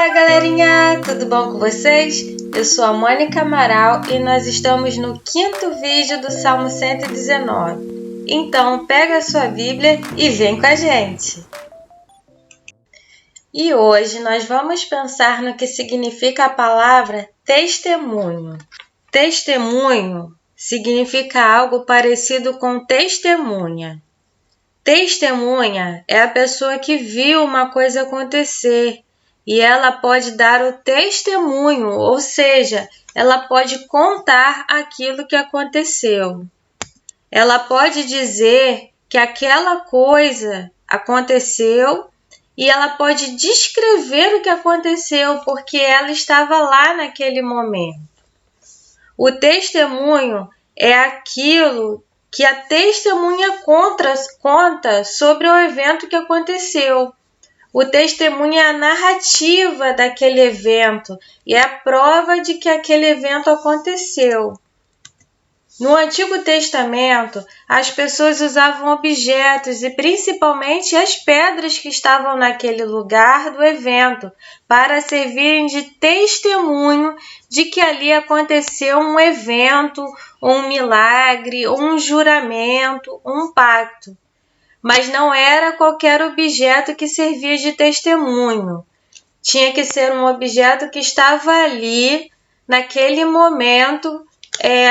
Olá, galerinha! Tudo bom com vocês? Eu sou a Mônica Amaral e nós estamos no 5º vídeo do Salmo 119. Então, pega a sua Bíblia e vem com a gente! E hoje nós vamos pensar no que significa a palavra testemunho. Testemunho significa algo parecido com testemunha. Testemunha é a pessoa que viu uma coisa acontecer e ela pode dar o testemunho, ou seja, ela pode contar aquilo que aconteceu. Ela pode dizer que aquela coisa aconteceu e ela pode descrever o que aconteceu porque ela estava lá naquele momento. O testemunho é aquilo que a testemunha conta sobre o evento que aconteceu. O testemunho é a narrativa daquele evento e é a prova de que aquele evento aconteceu. No Antigo Testamento, as pessoas usavam objetos e principalmente as pedras que estavam naquele lugar do evento para servirem de testemunho de que ali aconteceu um evento, um milagre, um juramento, um pacto. Mas não era qualquer objeto que servia de testemunho. Tinha que ser um objeto que estava ali, naquele momento,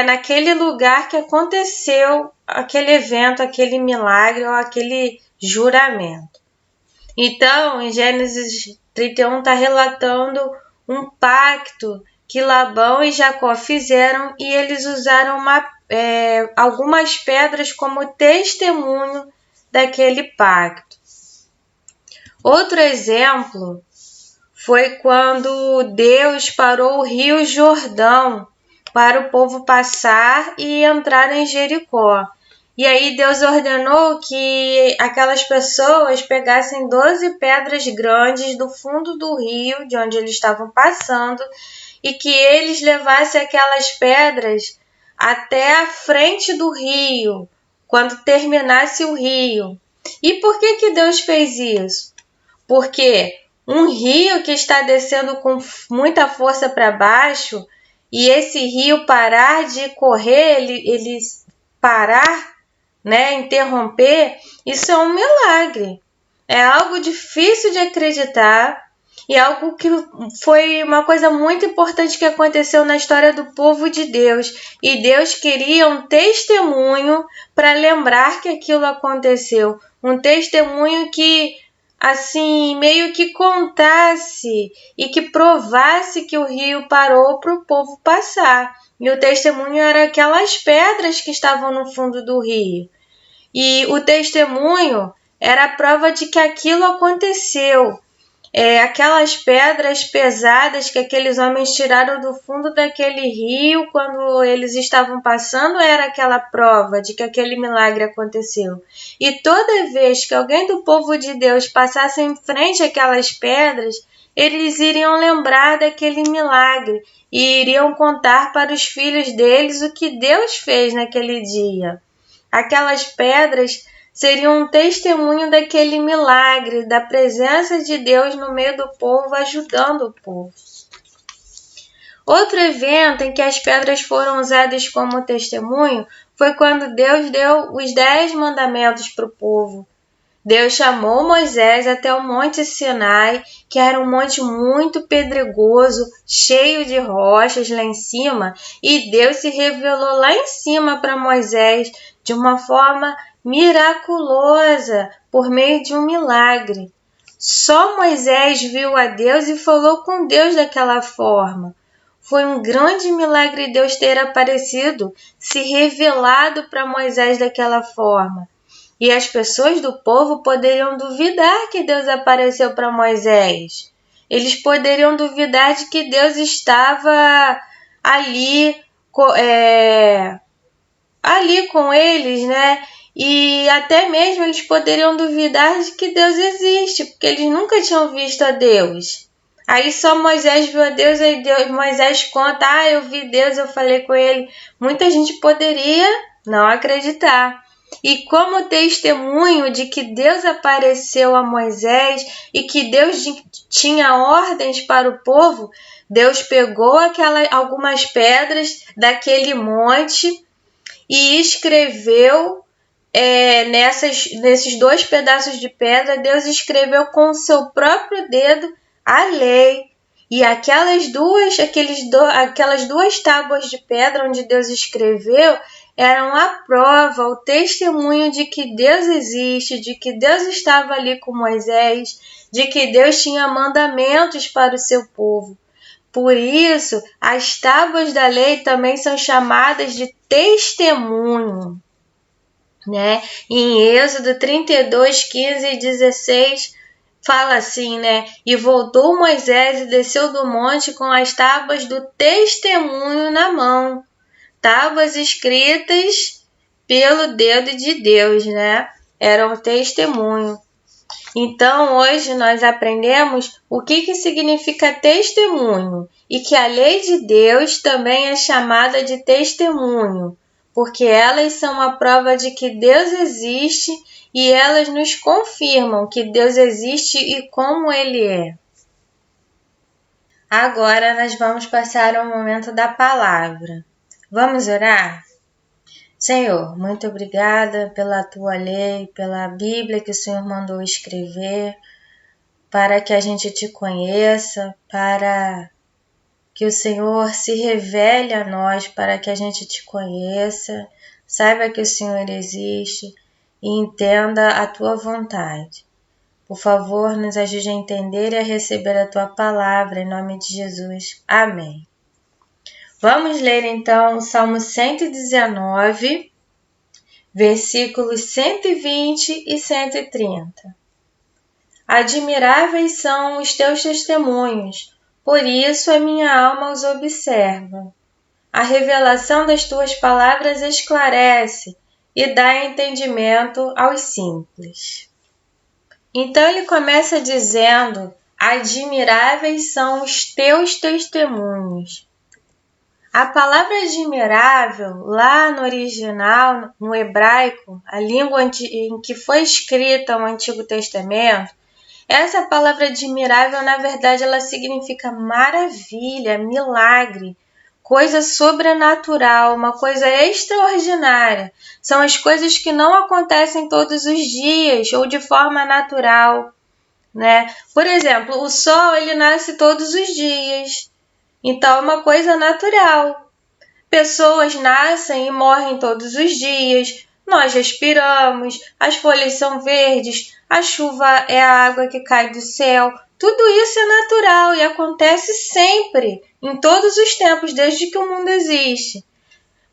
naquele lugar que aconteceu aquele evento, aquele milagre ou aquele juramento. Então, em Gênesis 31 está relatando um pacto que Labão e Jacó fizeram e eles usaram algumas pedras como testemunho daquele pacto. Outro exemplo foi quando Deus parou o rio Jordão para o povo passar e entrar em Jericó. E aí Deus ordenou que aquelas pessoas pegassem 12 pedras grandes do fundo do rio, de onde eles estavam passando, e que eles levassem aquelas pedras até a frente do rio, quando terminasse o rio. E por que Deus fez isso? Porque um rio que está descendo com muita força para baixo, e esse rio parar de correr, ele parar, interromper, isso é um milagre. É algo difícil de acreditar e algo que foi uma coisa muito importante que aconteceu na história do povo de Deus. E Deus queria um testemunho para lembrar que aquilo aconteceu. Um testemunho que, assim, meio que contasse e que provasse que o rio parou para o povo passar. E o testemunho era aquelas pedras que estavam no fundo do rio. E o testemunho era a prova de que aquilo aconteceu. Aquelas pedras pesadas que aqueles homens tiraram do fundo daquele rio quando eles estavam passando era aquela prova de que aquele milagre aconteceu. E toda vez que alguém do povo de Deus passasse em frente àquelas pedras, eles iriam lembrar daquele milagre e iriam contar para os filhos deles o que Deus fez naquele dia. Aquelas pedras seriam um testemunho daquele milagre, da presença de Deus no meio do povo, ajudando o povo. Outro evento em que as pedras foram usadas como testemunho foi quando Deus deu os 10 mandamentos para o povo. Deus chamou Moisés até o Monte Sinai, que era um monte muito pedregoso, cheio de rochas lá em cima, e Deus se revelou lá em cima para Moisés de uma forma miraculosa, por meio de um milagre. Só Moisés viu a Deus e falou com Deus daquela forma. Foi um grande milagre Deus ter aparecido, se revelado para Moisés daquela forma. E as pessoas do povo poderiam duvidar que Deus apareceu para Moisés. Eles poderiam duvidar de que Deus estava ali com eles, E até mesmo eles poderiam duvidar de que Deus existe, porque eles nunca tinham visto a Deus. Aí só Moisés viu a Deus, aí Moisés conta, eu vi Deus, eu falei com ele. Muita gente poderia não acreditar. e como testemunho de que Deus apareceu a Moisés e que Deus tinha ordens para o povo, Deus pegou algumas pedras daquele monte e escreveu nesses 2 pedaços de pedra, Deus escreveu com o seu próprio dedo a lei. E aquelas duas tábuas de pedra onde Deus escreveu eram a prova, o testemunho de que Deus existe, de que Deus estava ali com Moisés, de que Deus tinha mandamentos para o seu povo. Por isso, as tábuas da lei também são chamadas de testemunho. Né? Em Êxodo 32, 15 e 16, fala assim, né? E voltou Moisés e desceu do monte com as tábuas do testemunho na mão. Tábuas escritas pelo dedo de Deus, né? Eram testemunho. Então, hoje nós aprendemos o que significa testemunho e que a lei de Deus também é chamada de testemunho, porque elas são a prova de que Deus existe e elas nos confirmam que Deus existe e como Ele é. Agora nós vamos passar ao momento da palavra. Vamos orar? Senhor, muito obrigada pela Tua lei, pela Bíblia que o Senhor mandou escrever, para que a gente Te conheça, para que o Senhor se revele a nós, para que a gente Te conheça, saiba que o Senhor existe e entenda a Tua vontade. Por favor, nos ajude a entender e a receber a Tua palavra, em nome de Jesus. Amém. Vamos ler então o Salmo 119, versículos 120 e 130. Admiráveis são os teus testemunhos, por isso a minha alma os observa. A revelação das tuas palavras esclarece e dá entendimento aos simples. Então ele começa dizendo: admiráveis são os teus testemunhos. A palavra admirável, lá no original, no hebraico, a língua em que foi escrita o Antigo Testamento, essa palavra admirável, na verdade, ela significa maravilha, milagre, coisa sobrenatural, uma coisa extraordinária. São as coisas que não acontecem todos os dias ou de forma natural, né? Por exemplo, o sol, ele nasce todos os dias. Então, é uma coisa natural. Pessoas nascem e morrem todos os dias. Nós respiramos, as folhas são verdes, a chuva é a água que cai do céu. Tudo isso é natural e acontece sempre, em todos os tempos, desde que o mundo existe.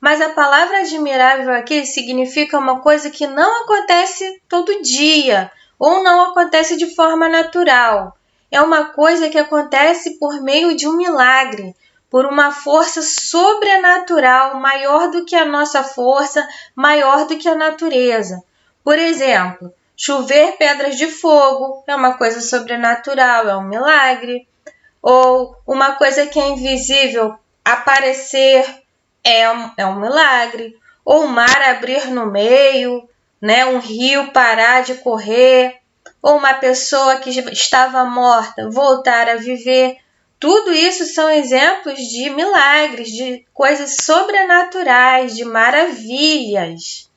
Mas a palavra admirável aqui significa uma coisa que não acontece todo dia ou não acontece de forma natural. É uma coisa que acontece por meio de um milagre, por uma força sobrenatural maior do que a nossa força, maior do que a natureza. Por exemplo, chover pedras de fogo é uma coisa sobrenatural, é um milagre. Ou uma coisa que é invisível aparecer é um milagre. Ou o mar abrir no meio, né? Um rio parar de correr. Ou uma pessoa que estava morta voltar a viver. Tudo isso são exemplos de milagres, de coisas sobrenaturais, de maravilhas,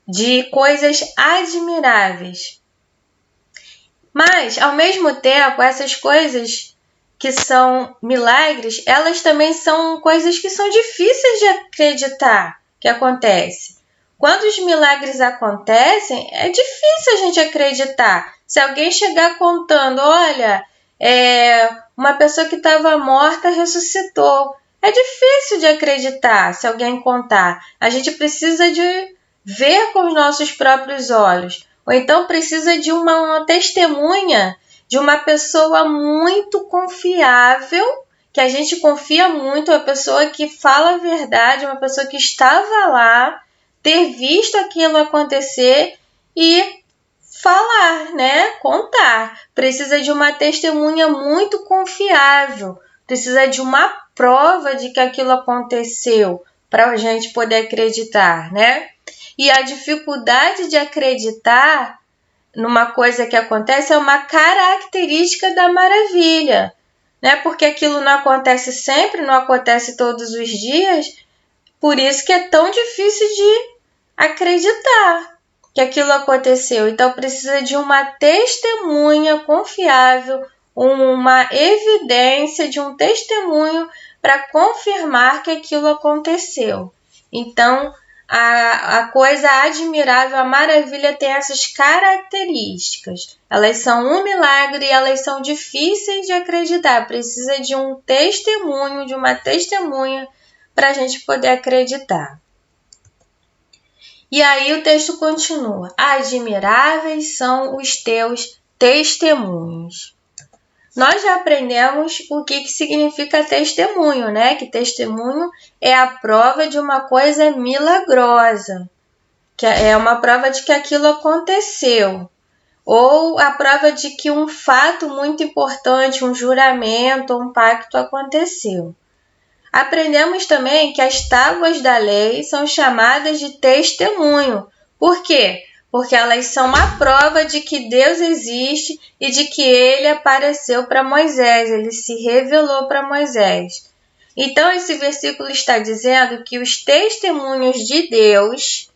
de coisas admiráveis. Mas, ao mesmo tempo, essas coisas que são milagres, elas também são coisas que são difíceis de acreditar que acontece. Quando os milagres acontecem, é difícil a gente acreditar. Se alguém chegar contando, olha, uma pessoa que estava morta ressuscitou. É difícil de acreditar se alguém contar. A gente precisa de ver com os nossos próprios olhos. Ou então precisa de uma testemunha, de uma pessoa muito confiável, que a gente confia muito, uma pessoa que fala a verdade, uma pessoa que estava lá, ter visto aquilo acontecer e falar, né? Contar. Precisa de uma testemunha muito confiável, precisa de uma prova de que aquilo aconteceu para a gente poder acreditar, né? E a dificuldade de acreditar numa coisa que acontece é uma característica da maravilha, né? Porque aquilo não acontece sempre, não acontece todos os dias, por isso que é tão difícil de acreditar que aquilo aconteceu. Então precisa de uma testemunha confiável, uma evidência de um testemunho para confirmar que aquilo aconteceu. Então, a coisa admirável, a maravilha tem essas características. Elas são um milagre e elas são difíceis de acreditar. Precisa de um testemunho, de uma testemunha, para a gente poder acreditar. E aí o texto continua. Admiráveis são os teus testemunhos. Nós já aprendemos o que significa testemunho, né? Que testemunho é a prova de uma coisa milagrosa, que é uma prova de que aquilo aconteceu, ou a prova de que um fato muito importante, um juramento, um pacto aconteceu. Aprendemos também que as tábuas da lei são chamadas de testemunho. Por quê? Porque elas são uma prova de que Deus existe e de que Ele apareceu para Moisés, Ele se revelou para Moisés. Então, esse versículo está dizendo que os testemunhos de Deus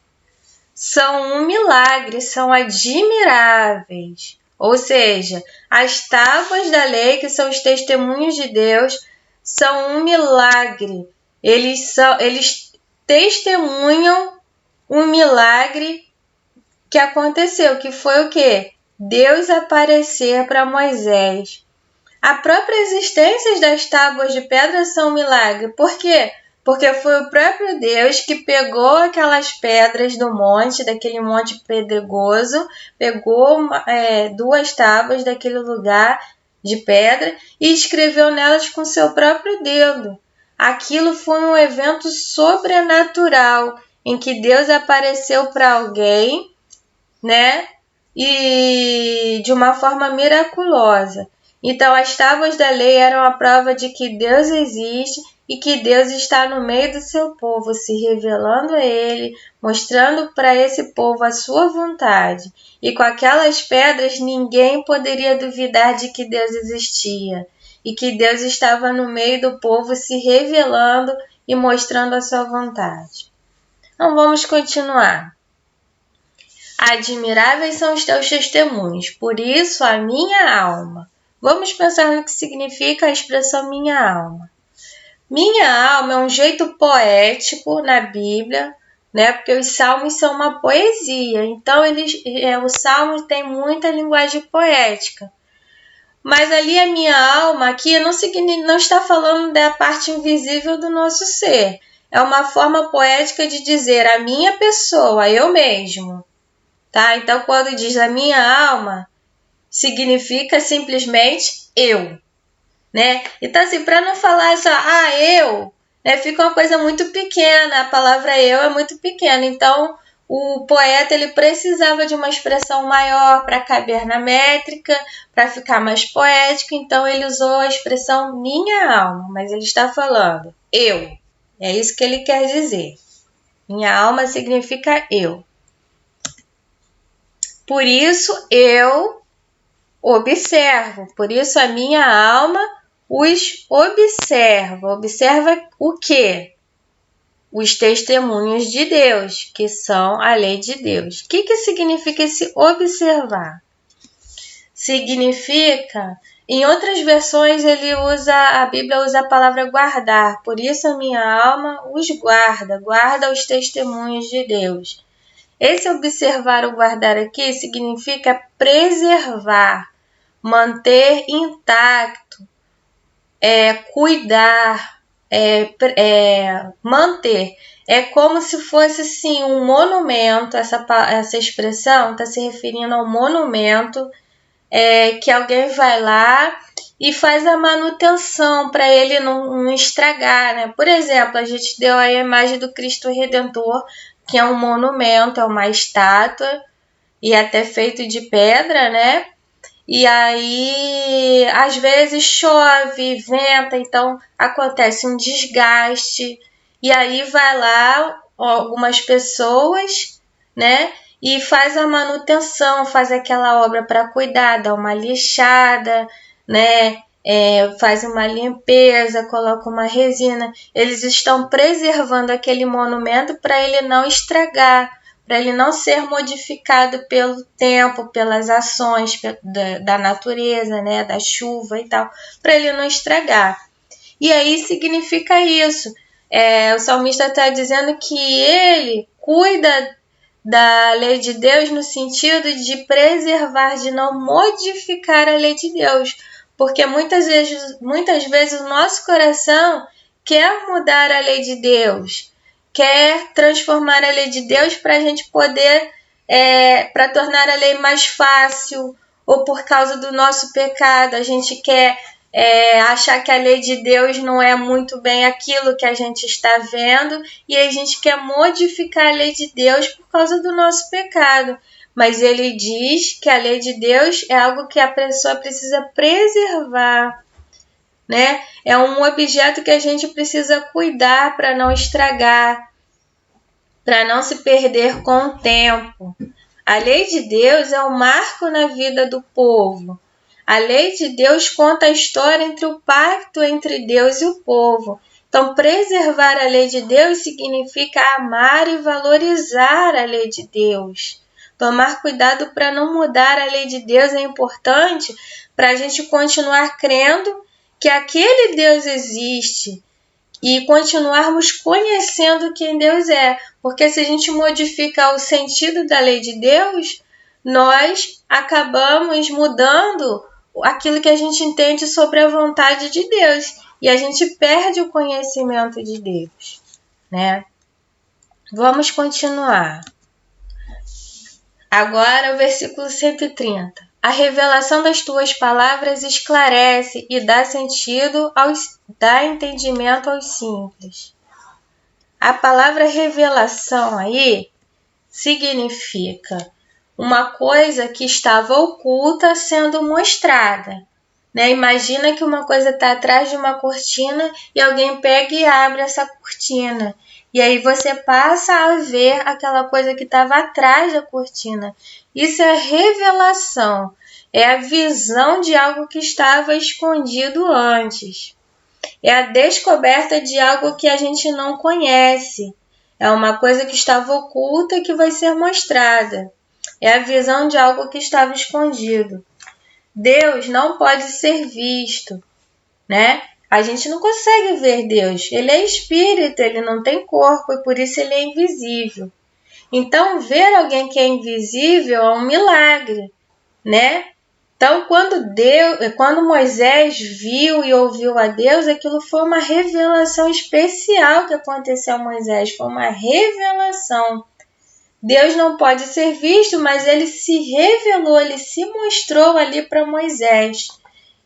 são um milagre, são admiráveis. Ou seja, as tábuas da lei, que são os testemunhos de Deus, são um milagre. Eles testemunham um milagre que aconteceu, que foi o quê? Deus aparecer para Moisés. A própria existência das tábuas de pedra são um milagre. Por quê? Porque foi o próprio Deus que pegou aquelas pedras do monte, daquele monte pedregoso, pegou 2 tábuas daquele lugar de pedra e escreveu nelas com seu próprio dedo. Aquilo foi um evento sobrenatural em que Deus apareceu para alguém, né? E de uma forma miraculosa. Então, as tábuas da lei eram a prova de que Deus existe e que Deus está no meio do seu povo, se revelando a ele, mostrando para esse povo a sua vontade. E com aquelas pedras, ninguém poderia duvidar de que Deus existia e que Deus estava no meio do povo, se revelando e mostrando a sua vontade. Então, vamos continuar. Admiráveis são os teus testemunhos, por isso a minha alma. Vamos pensar no que significa a expressão minha alma. Minha alma é um jeito poético na Bíblia, né? Porque os salmos são uma poesia, então o salmo tem muita linguagem poética. Mas ali a minha alma aqui não está falando da parte invisível do nosso ser. É uma forma poética de dizer a minha pessoa, eu mesmo. Tá? Então, quando diz a minha alma, significa simplesmente eu, né? Então, assim, para não falar só, eu, né? Fica uma coisa muito pequena, a palavra eu é muito pequena. Então, o poeta, ele precisava de uma expressão maior para caber na métrica, para ficar mais poético. Então, ele usou a expressão minha alma, mas ele está falando eu. É isso que ele quer dizer. Minha alma significa eu. Por isso eu observo, por isso a minha alma os observa. Observa o quê? Os testemunhos de Deus, que são a lei de Deus. O que significa esse observar? Significa, em outras versões a Bíblia usa a palavra guardar. Por isso a minha alma os guarda os testemunhos de Deus. Esse observar ou guardar aqui significa preservar, manter intacto, cuidar, manter. É como se fosse assim, um monumento. Essa expressão está se referindo ao monumento que alguém vai lá e faz a manutenção para ele não estragar, né? Por exemplo, a gente deu aí a imagem do Cristo Redentor, que é um monumento, é uma estátua, e até feito de pedra, né? E aí, às vezes chove, venta, então acontece um desgaste, e aí vai lá algumas pessoas, né? E faz a manutenção, faz aquela obra para cuidar, dá uma lixada, né? Faz uma limpeza, coloca uma resina. Eles estão preservando aquele monumento para ele não estragar, para ele não ser modificado pelo tempo, pelas ações da natureza, né? Da chuva e tal, para ele não estragar. E aí significa isso. O salmista está dizendo que ele cuida da lei de Deus no sentido de preservar, de não modificar a lei de Deus. Porque muitas vezes o nosso coração quer mudar a lei de Deus, quer transformar a lei de Deus para a gente poder, para tornar a lei mais fácil, ou por causa do nosso pecado, a gente quer achar que a lei de Deus não é muito bem aquilo que a gente está vendo, e a gente quer modificar a lei de Deus por causa do nosso pecado. Mas ele diz que a lei de Deus é algo que a pessoa precisa preservar, né? É um objeto que a gente precisa cuidar para não estragar, para não se perder com o tempo. A lei de Deus é um marco na vida do povo. A lei de Deus conta a história entre o pacto entre Deus e o povo. Então, preservar a lei de Deus significa amar e valorizar a lei de Deus. Tomar cuidado para não mudar a lei de Deus é importante para a gente continuar crendo que aquele Deus existe e continuarmos conhecendo quem Deus é. Porque se a gente modificar o sentido da lei de Deus, nós acabamos mudando aquilo que a gente entende sobre a vontade de Deus. E a gente perde o conhecimento de Deus, né? Vamos continuar. Agora o versículo 130. A revelação das tuas palavras esclarece e dá dá entendimento aos simples. A palavra revelação aí significa uma coisa que estava oculta sendo mostrada, né? Imagina que uma coisa está atrás de uma cortina e alguém pega e abre essa cortina. E aí você passa a ver aquela coisa que estava atrás da cortina. Isso é revelação. É a visão de algo que estava escondido antes. É a descoberta de algo que a gente não conhece. É uma coisa que estava oculta e que vai ser mostrada. É a visão de algo que estava escondido. Deus não pode ser visto, né? A gente não consegue ver Deus. Ele é espírito, ele não tem corpo e por isso ele é invisível. Então, ver alguém que é invisível é um milagre, né? Então, quando Moisés viu e ouviu a Deus, aquilo foi uma revelação especial que aconteceu a Moisés. Foi uma revelação. Deus não pode ser visto, mas ele se revelou, ele se mostrou ali para Moisés.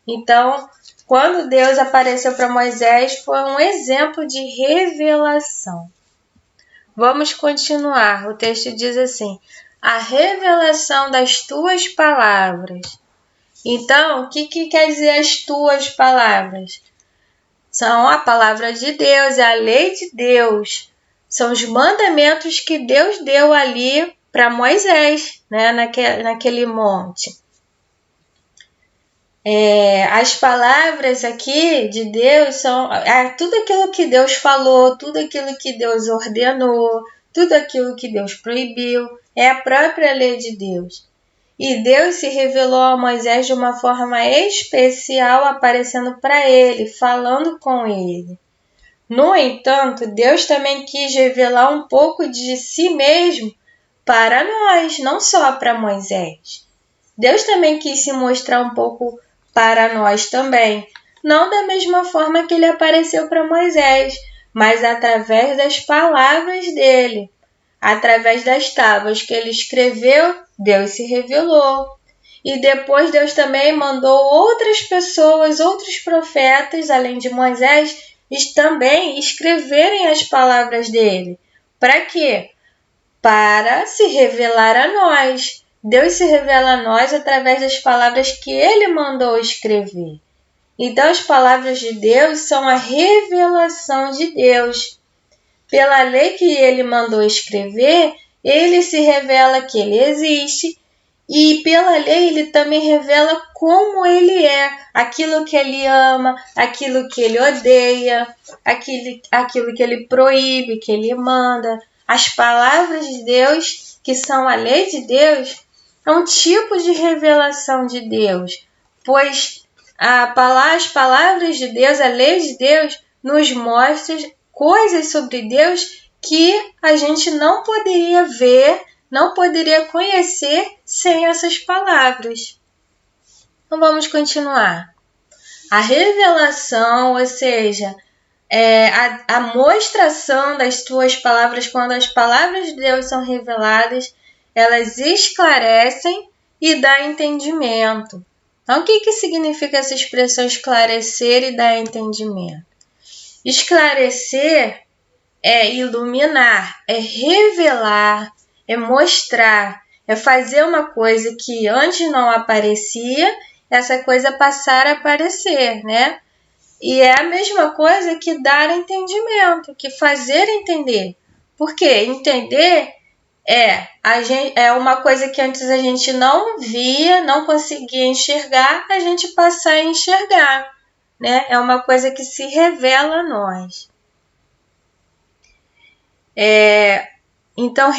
Então, quando Deus apareceu para Moisés, foi um exemplo de revelação. Vamos continuar. O texto diz assim: a revelação das tuas palavras. Então, o que quer dizer as tuas palavras? São a palavra de Deus, é a lei de Deus. São os mandamentos que Deus deu ali para Moisés, né, naquele monte. As palavras aqui de Deus são tudo aquilo que Deus falou, tudo aquilo que Deus ordenou, tudo aquilo que Deus proibiu, é a própria lei de Deus. E Deus se revelou a Moisés de uma forma especial, aparecendo para ele, falando com ele. No entanto, Deus também quis revelar um pouco de si mesmo para nós, não só para Moisés. Deus também quis se mostrar um pouco para nós também, não da mesma forma que ele apareceu para Moisés, mas através das palavras dele. Através das tábuas que ele escreveu, Deus se revelou. E depois Deus também mandou outras pessoas, outros profetas, além de Moisés, também escreverem as palavras dele. Para quê? Para se revelar a nós. Deus se revela a nós através das palavras que ele mandou escrever. Então, as palavras de Deus são a revelação de Deus. Pela lei que ele mandou escrever, ele se revela que ele existe e pela lei ele também revela como ele é, aquilo que ele ama, aquilo que ele odeia, aquilo que ele proíbe, que ele manda. As palavras de Deus, que são a lei de Deus, é um tipo de revelação de Deus, pois as palavras de Deus, a lei de Deus, nos mostra coisas sobre Deus que a gente não poderia ver, não poderia conhecer sem essas palavras. Então vamos continuar. A revelação, ou seja, a mostração das tuas palavras, quando as palavras de Deus são reveladas, elas esclarecem e dão entendimento. Então, o que significa essa expressão esclarecer e dar entendimento? Esclarecer é iluminar, é revelar, é mostrar, é fazer uma coisa que antes não aparecia, essa coisa passar a aparecer, né? E é a mesma coisa que dar entendimento, que fazer entender. Porque entender é uma coisa que antes a gente não via, não conseguia enxergar, a gente passar a enxergar, né? É uma coisa que se revela a nós. Então,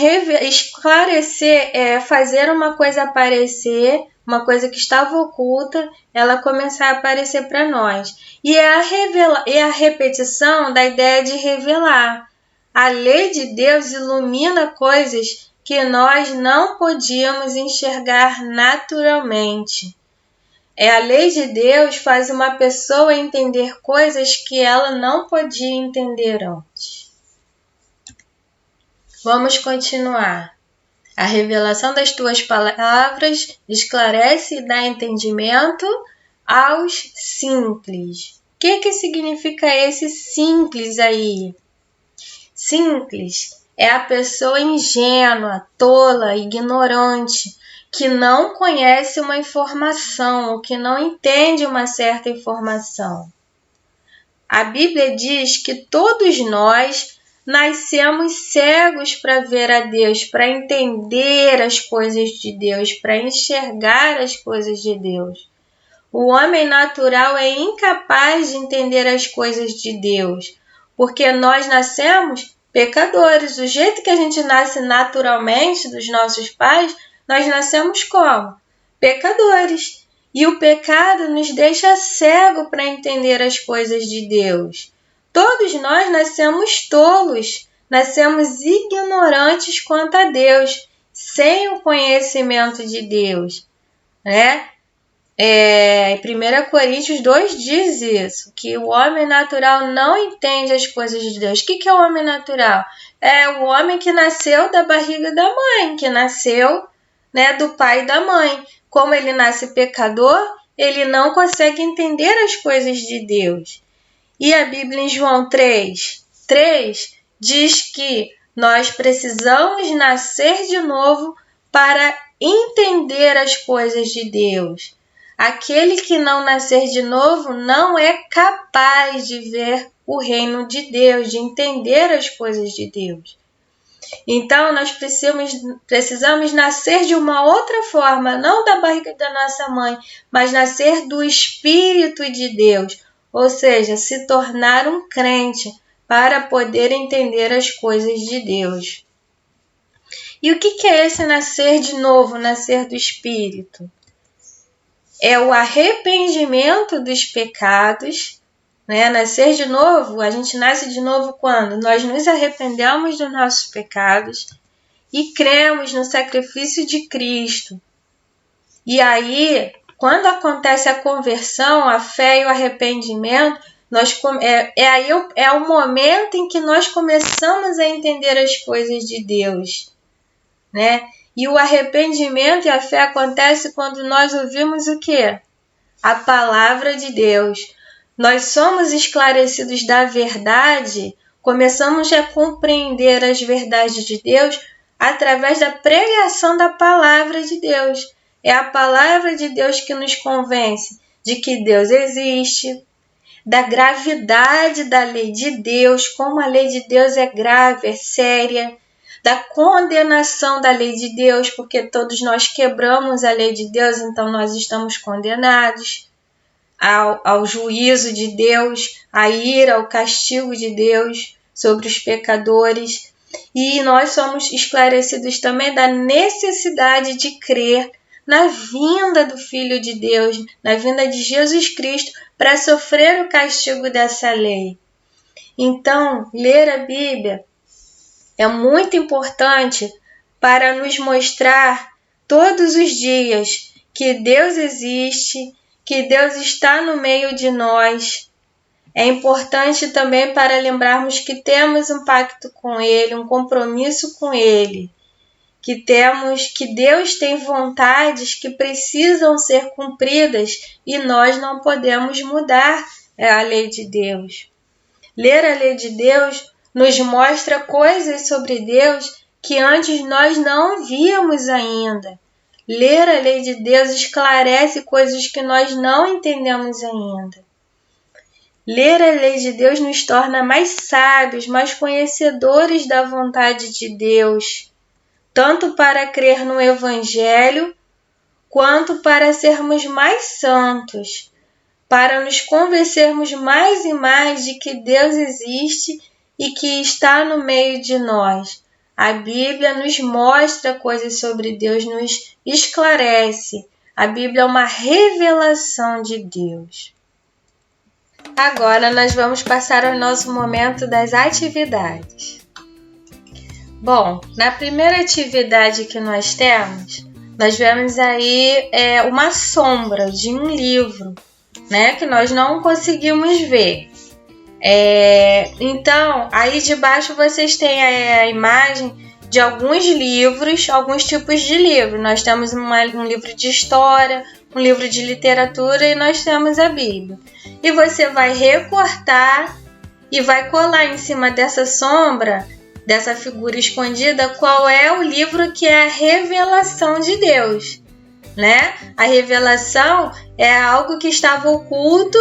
esclarecer é fazer uma coisa aparecer, uma coisa que estava oculta, ela começar a aparecer para nós. E é a repetição da ideia de revelar. A lei de Deus ilumina coisas que nós não podíamos enxergar naturalmente. A lei de Deus faz uma pessoa entender coisas que ela não podia entender antes. Vamos continuar. A revelação das tuas palavras esclarece e dá entendimento aos simples. O que significa esse simples aí? Simples é a pessoa ingênua, tola, ignorante, que não conhece uma informação, ou que não entende uma certa informação. A Bíblia diz que todos nós nascemos cegos para ver a Deus, para entender as coisas de Deus, para enxergar as coisas de Deus. O homem natural é incapaz de entender as coisas de Deus, porque nós nascemos pecadores. Do jeito que a gente nasce naturalmente dos nossos pais, nós nascemos como? Pecadores. E o pecado nos deixa cego para entender as coisas de Deus. Todos nós nascemos tolos, nascemos ignorantes quanto a Deus, sem o conhecimento de Deus, né? Em 1 Coríntios 2 diz isso, que o homem natural não entende as coisas de Deus. O que é o homem natural? É o homem que nasceu da barriga da mãe, que nasceu, né, do pai e da mãe. Como ele nasce pecador, ele não consegue entender as coisas de Deus. E a Bíblia em João 3 diz que nós precisamos nascer de novo para entender as coisas de Deus. Aquele que não nascer de novo não é capaz de ver o reino de Deus, de entender as coisas de Deus. Então, nós precisamos nascer de uma outra forma, não da barriga da nossa mãe, mas nascer do Espírito de Deus, ou seja, se tornar um crente para poder entender as coisas de Deus. E o que é esse nascer de novo, nascer do Espírito? É o arrependimento dos pecados, né? Nascer de novo, a gente nasce de novo quando nós nos arrependemos dos nossos pecados e cremos no sacrifício de Cristo. E aí, quando acontece a conversão, a fé e o arrependimento, é o momento em que nós começamos a entender as coisas de Deus, né? E o arrependimento e a fé acontece quando nós ouvimos o quê? A palavra de Deus. Nós somos esclarecidos da verdade, começamos a compreender as verdades de Deus através da pregação da palavra de Deus. É a palavra de Deus que nos convence de que Deus existe, da gravidade da lei de Deus, como a lei de Deus é grave, é séria, da condenação da lei de Deus, porque todos nós quebramos a lei de Deus, então nós estamos condenados ao juízo de Deus, à ira, ao castigo de Deus sobre os pecadores. E nós somos esclarecidos também da necessidade de crer na vinda do Filho de Deus, na vinda de Jesus Cristo, para sofrer o castigo dessa lei. Então, ler a Bíblia é muito importante para nos mostrar todos os dias que Deus existe, que Deus está no meio de nós. É importante também para lembrarmos que temos um pacto com Ele, um compromisso com Ele, que Deus tem vontades que precisam ser cumpridas e nós não podemos mudar a lei de Deus. Ler a lei de Deus nos mostra coisas sobre Deus que antes nós não víamos ainda. Ler a lei de Deus esclarece coisas que nós não entendemos ainda. Ler a lei de Deus nos torna mais sábios, mais conhecedores da vontade de Deus, tanto para crer no Evangelho, quanto para sermos mais santos, para nos convencermos mais e mais de que Deus existe e que está no meio de nós. A Bíblia nos mostra coisas sobre Deus, nos esclarece. A Bíblia é uma revelação de Deus. Agora nós vamos passar ao nosso momento das atividades. Bom, na primeira atividade que nós temos, nós vemos aí uma sombra de um livro, né, que nós não conseguimos ver. Então, aí debaixo vocês têm a imagem de alguns livros, alguns tipos de livro. Nós temos um livro de história, um livro de literatura e nós temos a Bíblia. E você vai recortar e vai colar em cima dessa sombra, dessa figura escondida, qual é o livro que é a revelação de Deus, né? A revelação é algo que estava oculto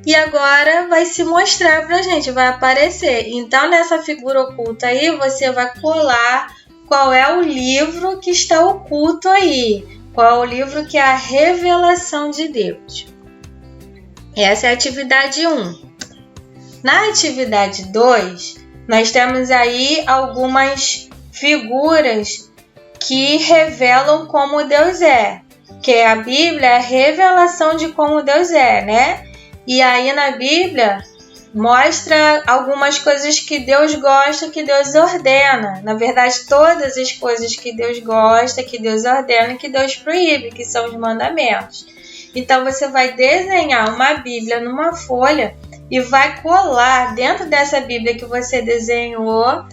e agora vai se mostrar pra gente, vai aparecer. Então, nessa figura oculta aí, você vai colar qual é o livro que está oculto aí, qual é o livro que é a revelação de Deus. Essa é a atividade 1. Na atividade 2, nós temos aí algumas figuras que revelam como Deus é, que a Bíblia é a revelação de como Deus é, né? E aí na Bíblia mostra algumas coisas que Deus gosta, que Deus ordena. Na verdade, todas as coisas que Deus gosta, que Deus ordena, que Deus proíbe, que são os mandamentos. Então você vai desenhar uma Bíblia numa folha e vai colar dentro dessa Bíblia que você desenhou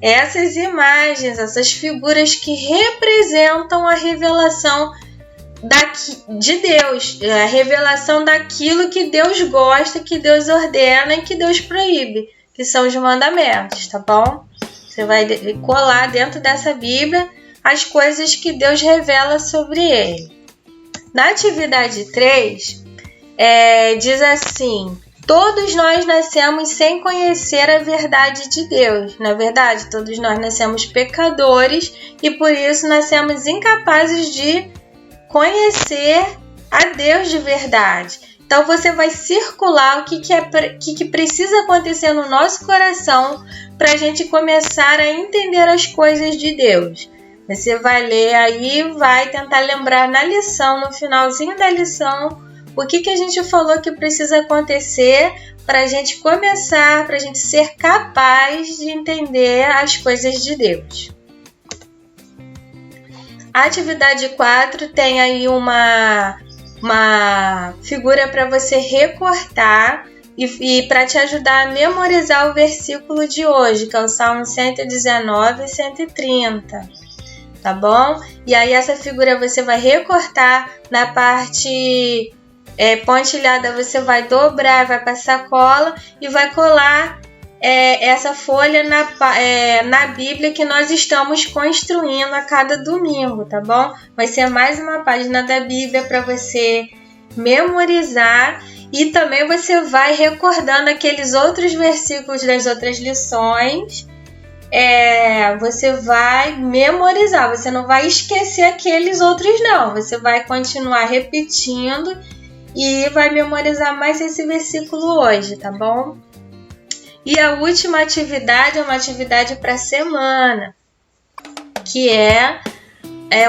essas imagens, essas figuras que representam a revelação de Deus, a revelação daquilo que Deus gosta, que Deus ordena e que Deus proíbe, que são os mandamentos, tá bom? Você vai colar dentro dessa Bíblia as coisas que Deus revela sobre ele. Na atividade 3, diz assim: todos nós nascemos sem conhecer a verdade de Deus. Na verdade, todos nós nascemos pecadores e por isso nascemos incapazes de conhecer a Deus de verdade. Então você vai circular o que precisa acontecer no nosso coração para a gente começar a entender as coisas de Deus. Você vai ler aí e vai tentar lembrar na lição, no finalzinho da lição, o que a gente falou que precisa acontecer para a gente começar, para a gente ser capaz de entender as coisas de Deus. A atividade 4 tem aí uma figura para você recortar e para te ajudar a memorizar o versículo de hoje, que é o Salmo 119 e 130, tá bom? E aí essa figura você vai recortar na parte pontilhada, você vai dobrar, vai passar cola e vai colar essa folha na Bíblia que nós estamos construindo a cada domingo, tá bom? Vai ser mais uma página da Bíblia para você memorizar e também você vai recordando aqueles outros versículos das outras lições você vai memorizar, você não vai esquecer aqueles outros não, você vai continuar repetindo e vai memorizar mais esse versículo hoje, tá bom? E a última atividade é uma atividade para a semana, que é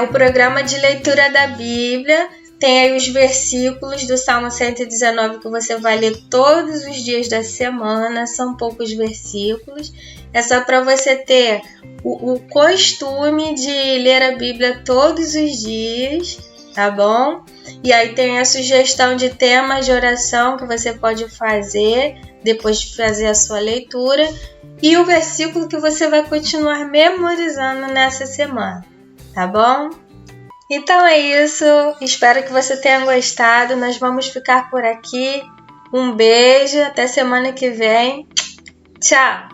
o programa de leitura da Bíblia. Tem aí os versículos do Salmo 119 que você vai ler todos os dias da semana, são poucos versículos. É só para você ter o costume de ler a Bíblia todos os dias, tá bom? E aí tem a sugestão de temas de oração que você pode fazer depois de fazer a sua leitura e o versículo que você vai continuar memorizando nessa semana, tá bom? Então é isso, espero que você tenha gostado, nós vamos ficar por aqui. Um beijo, até semana que vem. Tchau!